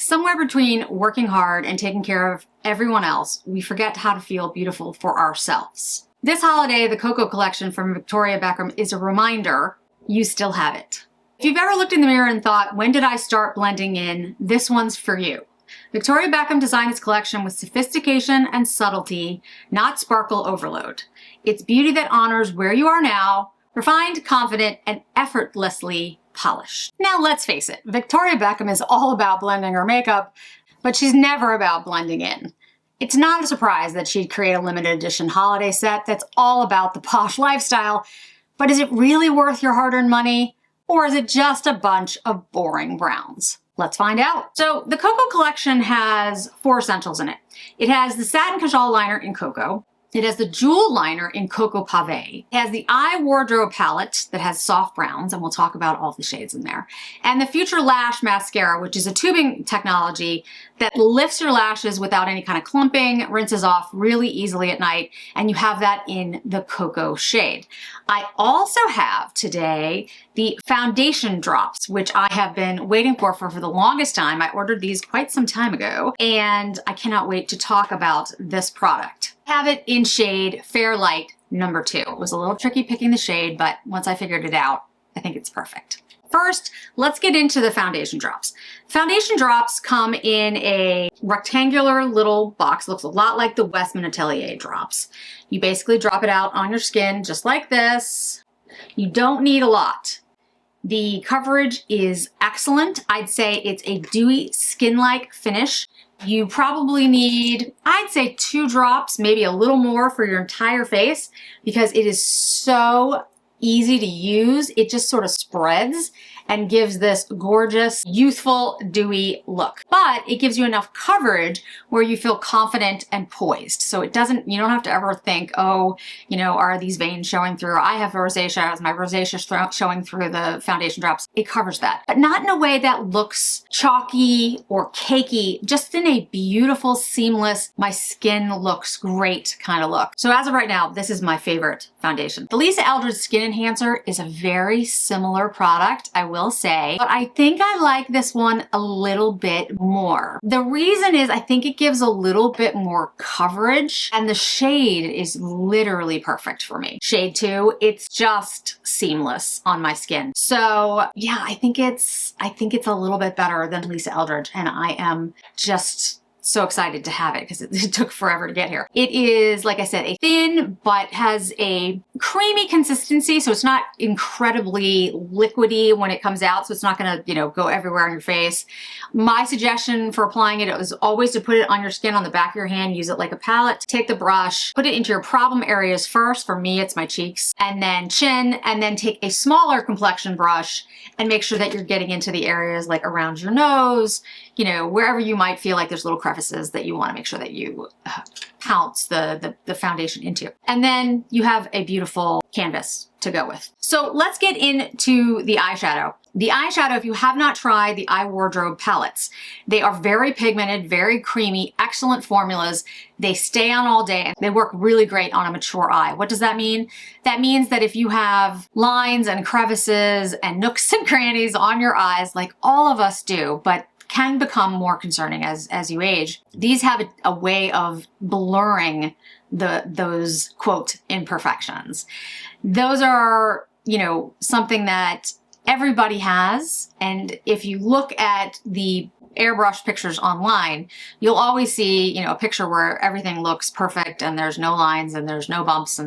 somewhere between working hard and taking care of everyone else, we forget how to feel beautiful for ourselves. This holiday, the Cocoa collection from Victoria Beckham is a reminder you still have it. If you've ever looked in the mirror and thought, when did I start blending in? This one's for you. Victoria Beckham designed its collection with sophistication and subtlety, not sparkle overload. It's beauty that honors where you are now, refined, confident, and effortlessly polished. Now let's face it, Victoria Beckham is all about blending her makeup, but she's never about blending in. It's not a surprise that she'd create a limited edition holiday set that's all about the posh lifestyle, but is it really worth your hard-earned money? Or is it just a bunch of boring browns? Let's find out. So the Cocoa collection has 4 essentials in it. It has the satin cajal liner in Cocoa. It has the jewel liner in Cocoa Pave. It has the eye wardrobe palette that has soft browns, and we'll talk about all the shades in there. And the Future Lash Mascara, which is a tubing technology that lifts your lashes without any kind of clumping, rinses off really easily at night, and you have that in the Cocoa shade. I also have today the foundation drops, which I have been waiting for the longest time. I ordered these quite some time ago, and I cannot wait to talk about this product. I have it in shade Fair Light number 2. It was a little tricky picking the shade, but once I figured it out, I think it's perfect. First, let's get into the foundation drops. Foundation drops come in a rectangular little box. Looks a lot like the Westman Atelier drops. You basically drop it out on your skin just like this. You don't need a lot. The coverage is excellent. I'd say it's a dewy skin-like finish. You probably need, I'd say 2 drops, maybe a little more for your entire face, because it is so easy to use. It just sort of spreads and gives this gorgeous, youthful, dewy look. But it gives you enough coverage where you feel confident and poised. So you don't have to ever think, oh, are these veins showing through? I have rosacea, my rosacea showing through the foundation drops. It covers that, but not in a way that looks chalky or cakey, just in a beautiful, seamless, my skin looks great kind of look. So as of right now, this is my favorite foundation. The Lisa Eldridge Skin Enhancer is a very similar product, I will say, but I think I like this one a little bit more. The reason is I think it gives a little bit more coverage, and the shade is literally perfect for me. Shade 2, it's just seamless on my skin. So yeah, I think it's a little bit better than Lisa Eldridge, and I am just so excited to have it because it took forever to get here. It is, like I said, a thin but has a creamy consistency, so it's not incredibly liquidy when it comes out, so it's not gonna, go everywhere on your face. My suggestion for applying it is always to put it on your skin on the back of your hand, use it like a palette, take the brush, put it into your problem areas first. For me, it's my cheeks, and then chin, and then take a smaller complexion brush and make sure that you're getting into the areas like around your nose, wherever you might feel like there's little crevices that you want to make sure that you pounce the foundation into. And then you have a beautiful canvas to go with. So let's get into the eyeshadow. The eyeshadow, if you have not tried the eye wardrobe palettes, they are very pigmented, very creamy, excellent formulas. They stay on all day and they work really great on a mature eye. What does that mean? That means that if you have lines and crevices and nooks and crannies on your eyes, like all of us do, but can become more concerning as you age, these have a way of blurring those quote imperfections. Those are, something that everybody has, and if you look at the airbrush pictures online, you'll always see, a picture where everything looks perfect and there's no lines and there's no bumps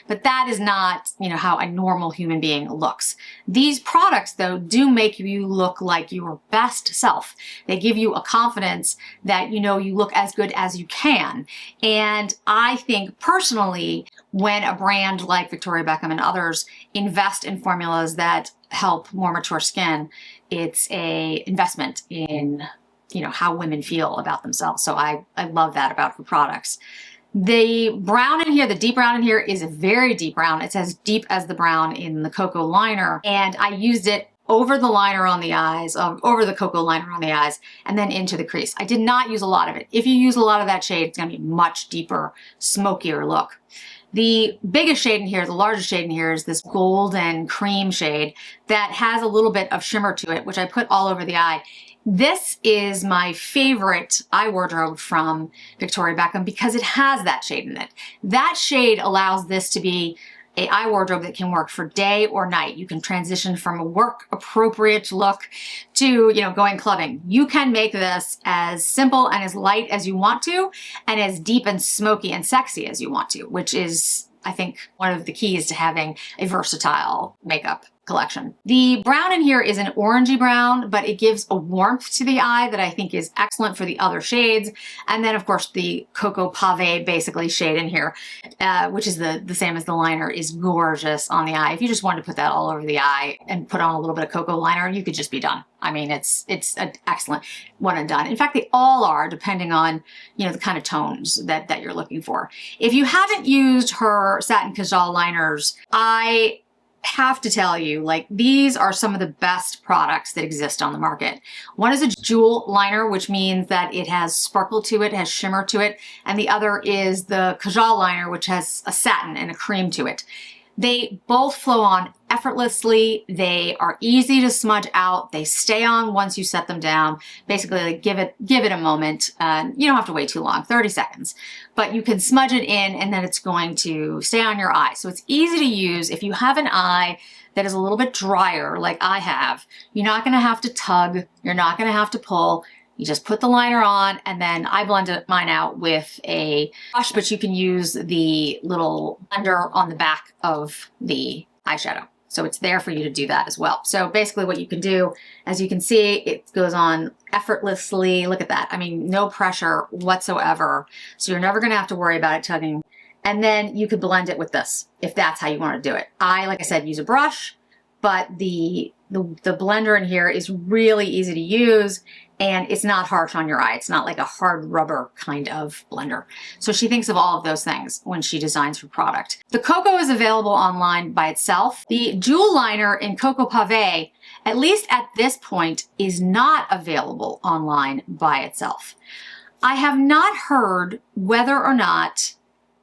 but that is not, how a normal human being looks. These products, though, do make you look like your best self. They give you a confidence that, you look as good as you can. And I think personally, when a brand like Victoria Beckham and others invest in formulas that help more mature skin, it's a investment in, how women feel about themselves. So I love that about her products. The brown in here, the deep brown in here is a very deep brown. It's as deep as the brown in the Cocoa liner. And I used it over the liner on the eyes, over the Cocoa liner on the eyes, and then into the crease. I did not use a lot of it. If you use a lot of that shade, it's gonna be a much deeper, smokier look. The biggest shade in here, the largest shade in here, is this golden cream shade that has a little bit of shimmer to it, which I put all over the eye. This is my favorite eye wardrobe from Victoria Beckham because it has that shade in it. That shade allows this to be an eye wardrobe that can work for day or night. You can transition from a work appropriate look to, going clubbing. You can make this as simple and as light as you want to, and as deep and smoky and sexy as you want to, which is, I think, one of the keys to having a versatile makeup collection. The brown in here is an orangey brown, but it gives a warmth to the eye that I think is excellent for the other shades. And then, of course, the Cocoa Pave basically shade in here, which is the same as the liner, is gorgeous on the eye. If you just wanted to put that all over the eye and put on a little bit of cocoa liner, you could just be done. I mean, it's an excellent one and done. In fact, they all are, depending on, the kind of tones that you're looking for. If you haven't used her satin kajal liners, I have to tell you, these are some of the best products that exist on the market. One is a jewel liner, which means that it has sparkle to it, has shimmer to it, and the other is the kajal liner, which has a satin and a cream to it. They both flow on effortlessly. They are easy to smudge out. They stay on once you set them down. Basically, give it a moment. You don't have to wait too long, 30 seconds. But you can smudge it in and then it's going to stay on your eye. So it's easy to use. If you have an eye that is a little bit drier, like I have, you're not going to have to tug. You're not going to have to pull. You just put the liner on, and then I blended mine out with a brush, but you can use the little blender on the back of the eyeshadow. So it's there for you to do that as well. So basically what you can do, as you can see, it goes on effortlessly. Look at that. I mean, no pressure whatsoever. So you're never going to have to worry about it tugging. And then you could blend it with this if that's how you want to do it. I, like I said, use a brush, but the blender in here is really easy to use. And it's not harsh on your eye. It's not like a hard rubber kind of blender. So she thinks of all of those things when she designs her product. The Cocoa is available online by itself. The jewel liner in Cocoa Pave, at least at this point, is not available online by itself. I have not heard whether or not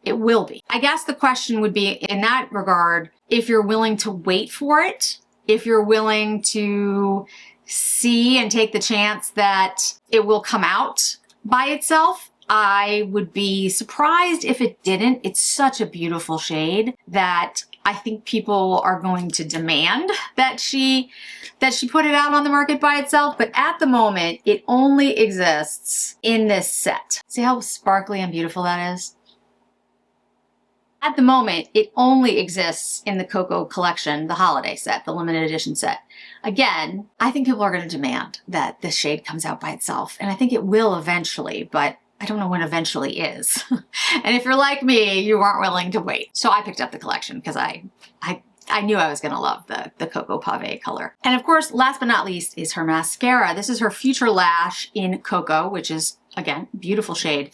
it will be. I guess the question would be, in that regard, if you're willing to wait for it, if you're willing to see and take the chance that it will come out by itself. I would be surprised if it didn't. It's such a beautiful shade that I think people are going to demand that she put it out on the market by itself. But at the moment, it only exists in this set. See how sparkly and beautiful that is? At the moment, it only exists in the Cocoa collection, the holiday set, the limited edition set. Again, I think people are going to demand that this shade comes out by itself, and I think it will eventually, but I don't know when eventually is. And if you're like me, you aren't willing to wait. So I picked up the collection because I knew I was going to love the Cocoa Pave color. And of course, last but not least is her mascara. This is her Future Lash in Cocoa, which is, again, beautiful shade.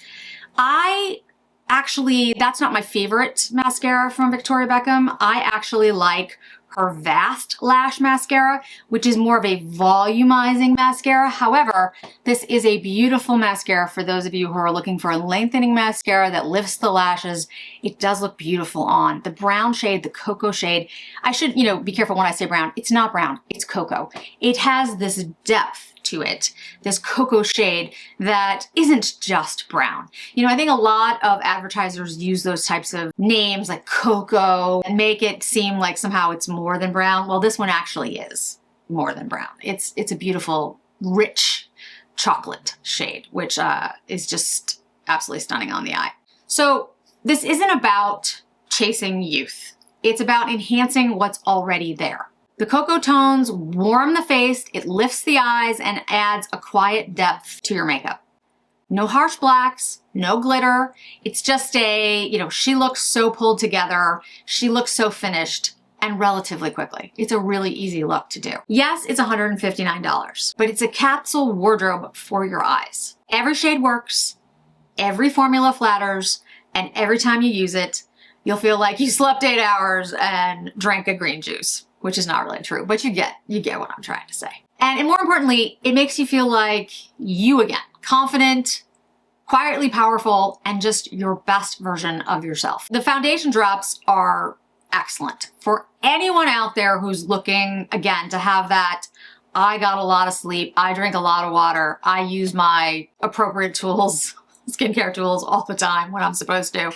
Actually, that's not my favorite mascara from Victoria Beckham. I actually like her Vast Lash Mascara, which is more of a volumizing mascara. However, this is a beautiful mascara for those of you who are looking for a lengthening mascara that lifts the lashes. It does look beautiful on. The brown shade, the cocoa shade, I should, be careful when I say brown. It's not brown, it's cocoa. It has this depth to it, this cocoa shade that isn't just brown. I think a lot of advertisers use those types of names like cocoa and make it seem like somehow it's more than brown. Well, this one actually is more than brown. It's a beautiful, rich chocolate shade, which is just absolutely stunning on the eye. So this isn't about chasing youth. It's about enhancing what's already there. The cocoa tones warm the face, it lifts the eyes, and adds a quiet depth to your makeup. No harsh blacks, no glitter. It's just she looks so pulled together, she looks so finished, and relatively quickly. It's a really easy look to do. Yes, it's $159, but it's a capsule wardrobe for your eyes. Every shade works, every formula flatters, and every time you use it, you'll feel like you slept 8 hours and drank a green juice. Which is not really true, but you get what I'm trying to say. And more importantly, it makes you feel like you again, confident, quietly powerful, and just your best version of yourself. The foundation drops are excellent for anyone out there who's looking, again, to have that, I got a lot of sleep, I drink a lot of water, I use my appropriate tools, skincare tools all the time when I'm supposed to.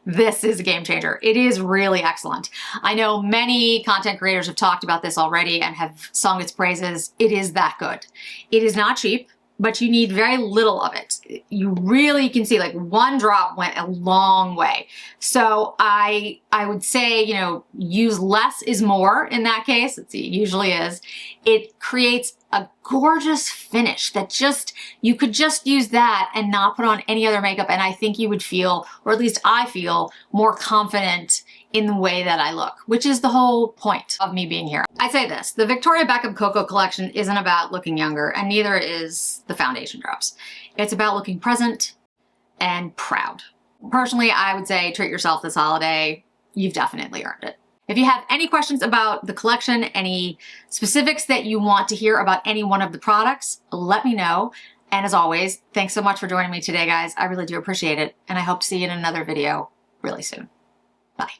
This is a game changer. It is really excellent. I know many content creators have talked about this already and have sung its praises. It is that good. It is not cheap, but you need very little of it. You really can see like one drop went a long way. So I would say, you know, use less is more in that case. It usually is. It creates a gorgeous finish that just, you could just use that and not put on any other makeup. And I think you would feel, or at least I feel, more confident in the way that I look, which is the whole point of me being here. I'd say this, the Victoria Beckham Cocoa collection isn't about looking younger, and neither is the foundation drops. It's about looking present and proud. Personally, I would say treat yourself this holiday. You've definitely earned it. If you have any questions about the collection, any specifics that you want to hear about any one of the products, let me know. And as always, thanks so much for joining me today, guys. I really do appreciate it. And I hope to see you in another video really soon. Bye.